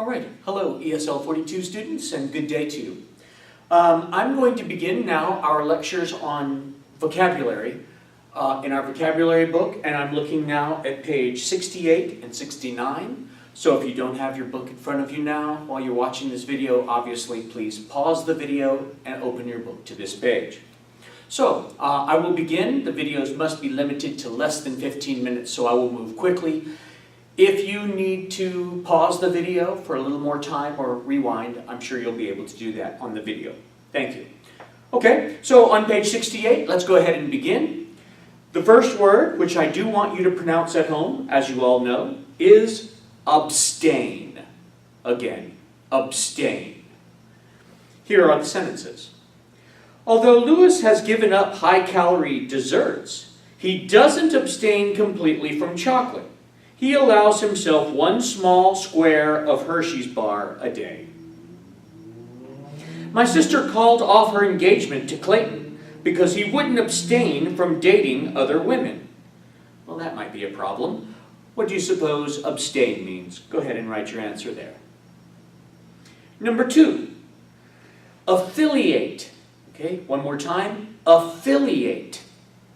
All right, hello ESL 42 students and good day to you. I'm going to begin now our lectures on vocabulary in our vocabulary book, and I'm looking now at page 68 and 69. So if you don't have your book in front of you now while you're watching this video, obviously please pause the video and open your book to this page. So I will begin. The videos must be limited to less than 15 minutes, so I will move quickly. If you need to pause the video for a little more time or rewind, I'm sure you'll be able to do that on the video. Thank you. Okay, so on page 68, let's go ahead and begin. The first word, which I do want you to pronounce at home, as you all know, is abstain. Again, abstain. Here are the sentences. Although Lewis has given up high-calorie desserts, he doesn't abstain completely from chocolate. He allows himself one small square of Hershey's bar a day. My sister called off her engagement to Clayton because he wouldn't abstain from dating other women. Well, that might be a problem. What do you suppose abstain means? Go ahead and write your answer there. Number 2, affiliate. Okay, one more time. Affiliate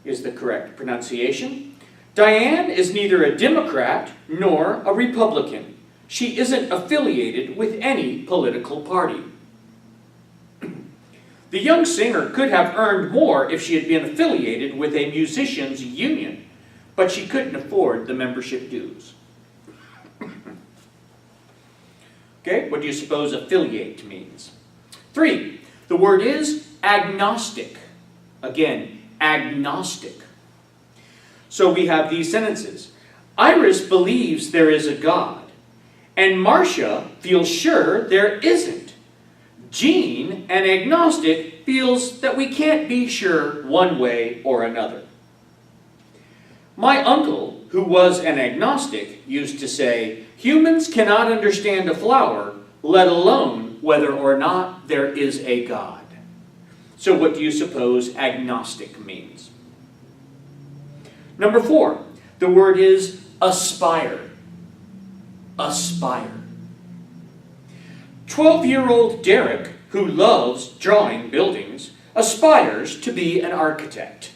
is the correct pronunciation. Diane is neither a Democrat nor a Republican. She isn't affiliated with any political party. The young singer could have earned more if she had been affiliated with a musicians' union, but she couldn't afford the membership dues. Okay, what do you suppose affiliate means? 3, the word is agnostic. Again, agnostic. So we have these sentences. Iris believes there is a God, and Marcia feels sure there isn't. Jean, an agnostic, feels that we can't be sure one way or another. My uncle, who was an agnostic, used to say, humans cannot understand a flower, let alone whether or not there is a God. So what do you suppose agnostic means? Number 4, the word is aspire. Aspire. 12-year-old Derek, who loves drawing buildings, aspires to be an architect.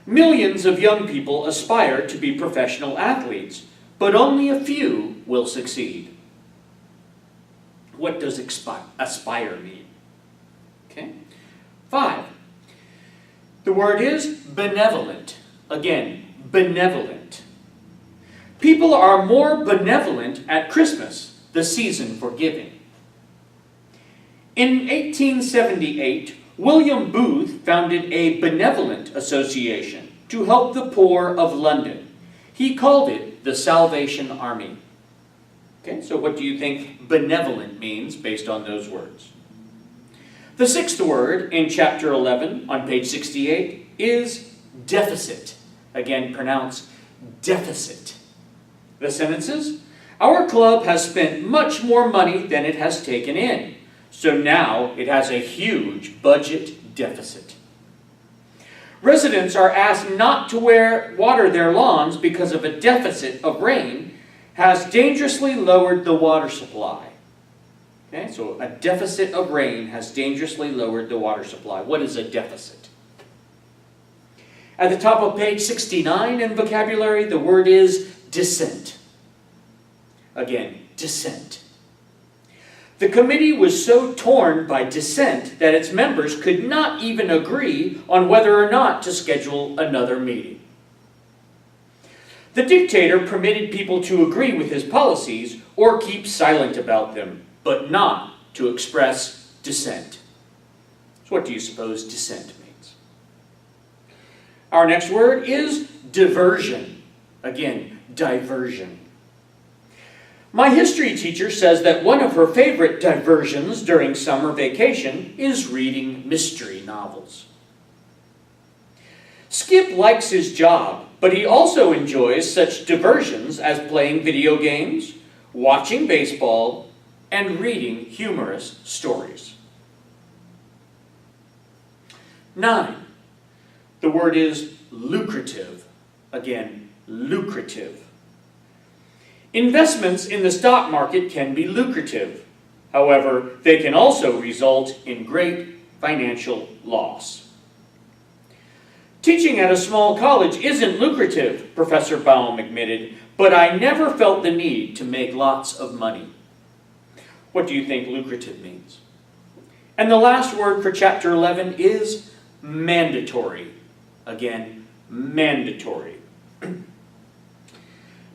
Millions of young people aspire to be professional athletes, but only a few will succeed. What does aspire mean? Okay. 5, the word is benevolent. Again, benevolent. People are more benevolent at Christmas, the season for giving. In 1878, William Booth founded a benevolent association to help the poor of London. He called it the Salvation Army. Okay, so what do you think benevolent means based on those words? The 6th word in chapter 11 on page 68 is deficit. Again, pronounce deficit. The sentences, our club has spent much more money than it has taken in, so now it has a huge budget deficit. Residents are asked not to water their lawns because of a deficit of rain has dangerously lowered the water supply. Okay, so a deficit of rain has dangerously lowered the water supply. What is a deficit? At the top of page 69 in vocabulary, the word is dissent. Again, dissent. The committee was so torn by dissent that its members could not even agree on whether or not to schedule another meeting. The dictator permitted people to agree with his policies or keep silent about them, but not to express dissent. So what do you suppose dissent means? Our next word is diversion. Again, diversion. My history teacher says that one of her favorite diversions during summer vacation is reading mystery novels. Skip likes his job, but he also enjoys such diversions as playing video games, watching baseball, and reading humorous stories. 9. The word is lucrative. Again, lucrative. Investments in the stock market can be lucrative. However, they can also result in great financial loss. Teaching at a small college isn't lucrative, Professor Baum admitted, but I never felt the need to make lots of money. What do you think lucrative means? And the last word for chapter 11 is mandatory. Again, mandatory.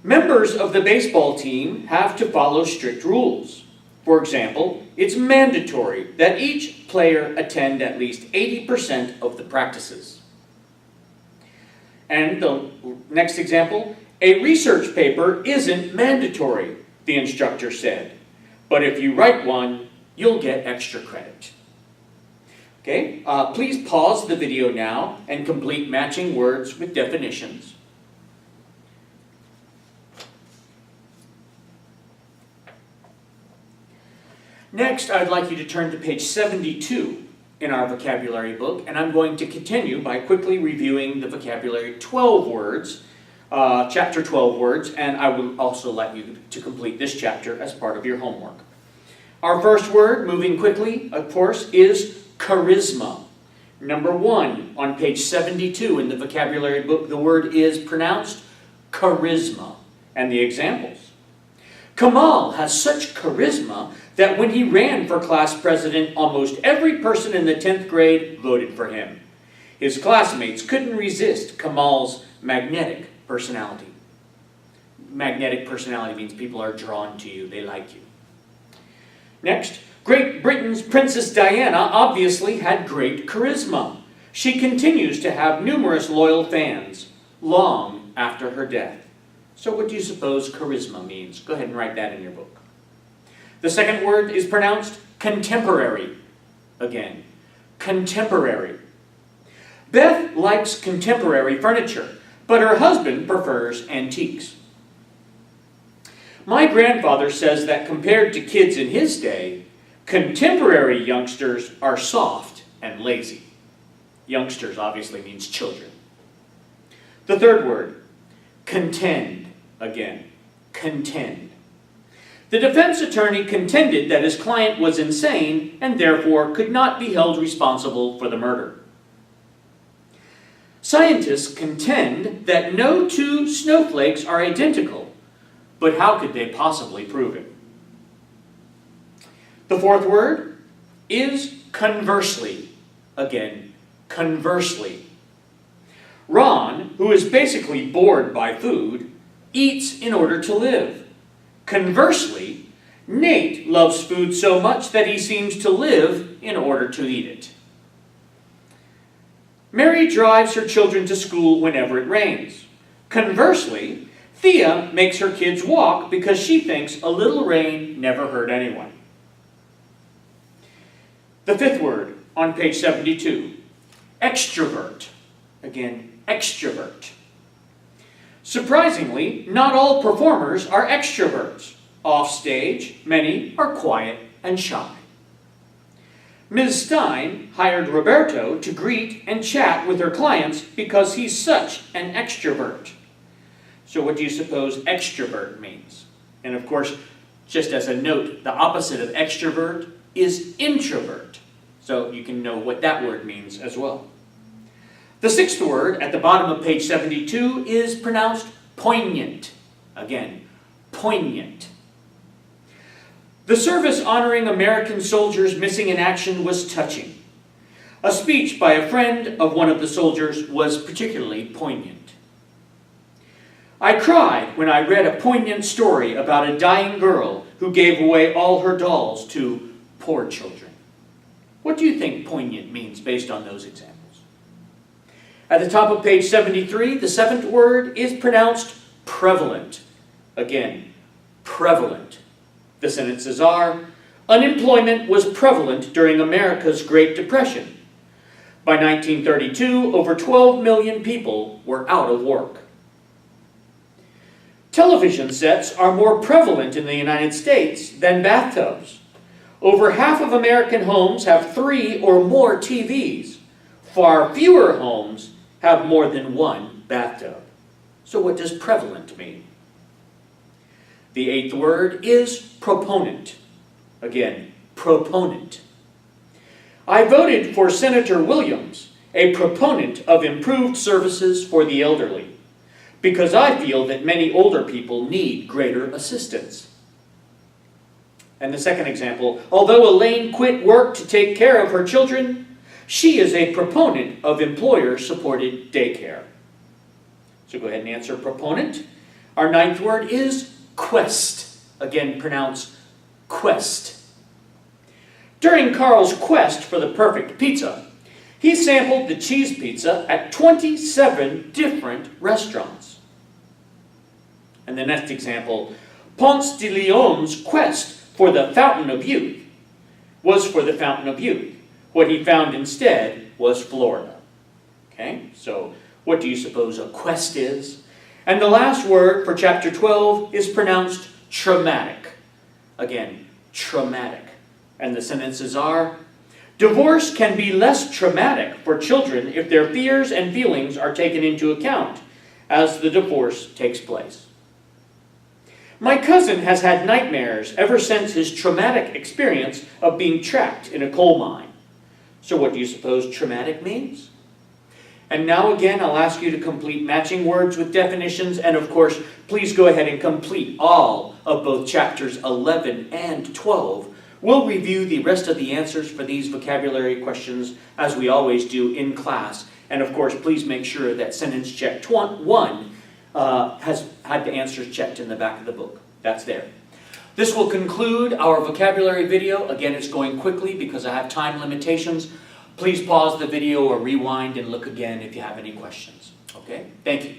Members of the baseball team have to follow strict rules. For example, it's mandatory that each player attend at least 80% of the practices. And the next example, a research paper isn't mandatory, the instructor said. But if you write one, you'll get extra credit. Okay, please pause the video now and complete matching words with definitions. Next, I'd like you to turn to page 72 in our vocabulary book, and I'm going to continue by quickly reviewing the vocabulary 12 words, chapter 12 words, and I will also like you to complete this chapter as part of your homework. Our first word, moving quickly, of course, is charisma. Number 1 on page 72 in the vocabulary book, the word is pronounced charisma. And the examples. Kamal has such charisma that when he ran for class president, almost every person in the 10th grade voted for him. His classmates couldn't resist Kamal's magnetic personality. Magnetic personality means people are drawn to you, they like you. Next, Great Britain's Princess Diana obviously had great charisma. She continues to have numerous loyal fans long after her death. So what do you suppose charisma means? Go ahead and write that in your book. The second word is pronounced contemporary. Again, contemporary. Beth likes contemporary furniture, but her husband prefers antiques. My grandfather says that compared to kids in his day, contemporary youngsters are soft and lazy. Youngsters obviously means children. The third word, contend. Again, contend. The defense attorney contended that his client was insane and therefore could not be held responsible for the murder. Scientists contend that no two snowflakes are identical, but how could they possibly prove it? The fourth word is conversely. Again, conversely. Ron, who is basically bored by food, eats in order to live. Conversely, Nate loves food so much that he seems to live in order to eat it. Mary drives her children to school whenever it rains. Conversely, Thea makes her kids walk because she thinks a little rain never hurt anyone. The fifth word on page 72, extrovert. Again, extrovert. Surprisingly, not all performers are extroverts. Off stage, many are quiet and shy. Ms. Stein hired Roberto to greet and chat with her clients because he's such an extrovert. So what do you suppose extrovert means? And of course, just as a note, the opposite of extrovert is introvert. So you can know what that word means as well. The sixth word at the bottom of page 72 is pronounced poignant. Again, poignant. The service honoring American soldiers missing in action was touching. A speech by a friend of one of the soldiers was particularly poignant. I cried when I read a poignant story about a dying girl who gave away all her dolls to poor children. What do you think poignant means based on those examples? At the top of page 73, the seventh word is pronounced prevalent. Again, prevalent. The sentences are, unemployment was prevalent during America's Great Depression. By 1932, over 12 million people were out of work. Television sets are more prevalent in the United States than bathtubs. Over half of American homes have 3 or more TVs. Far fewer homes have more than one bathtub. So what does prevalent mean? The 8th word is proponent. Again, proponent. I voted for Senator Williams, a proponent of improved services for the elderly, because I feel that many older people need greater assistance. And the second example, although Elaine quit work to take care of her children, she is a proponent of employer-supported daycare. So go ahead and answer proponent. Our 9th word is quest. Again, pronounce quest. During Carl's quest for the perfect pizza, he sampled the cheese pizza at 27 different restaurants. And the next example, Ponce de Leon's quest for the fountain of youth was for the fountain of youth. What he found instead was Florida. Okay, so what do you suppose a quest is? And the last word for chapter 12 is pronounced traumatic. Again, traumatic. And the sentences are, divorce can be less traumatic for children if their fears and feelings are taken into account as the divorce takes place. My cousin has had nightmares ever since his traumatic experience of being trapped in a coal mine. So what do you suppose traumatic means? And now again, I'll ask you to complete matching words with definitions, and of course, please go ahead and complete all of both chapters 11 and 12. We'll review the rest of the answers for these vocabulary questions as we always do in class. And of course, please make sure that sentence check 1 has had the answers checked in the back of the book. That's there. This will conclude our vocabulary video. Again, it's going quickly because I have time limitations. Please pause the video or rewind and look again if you have any questions. Okay? Thank you.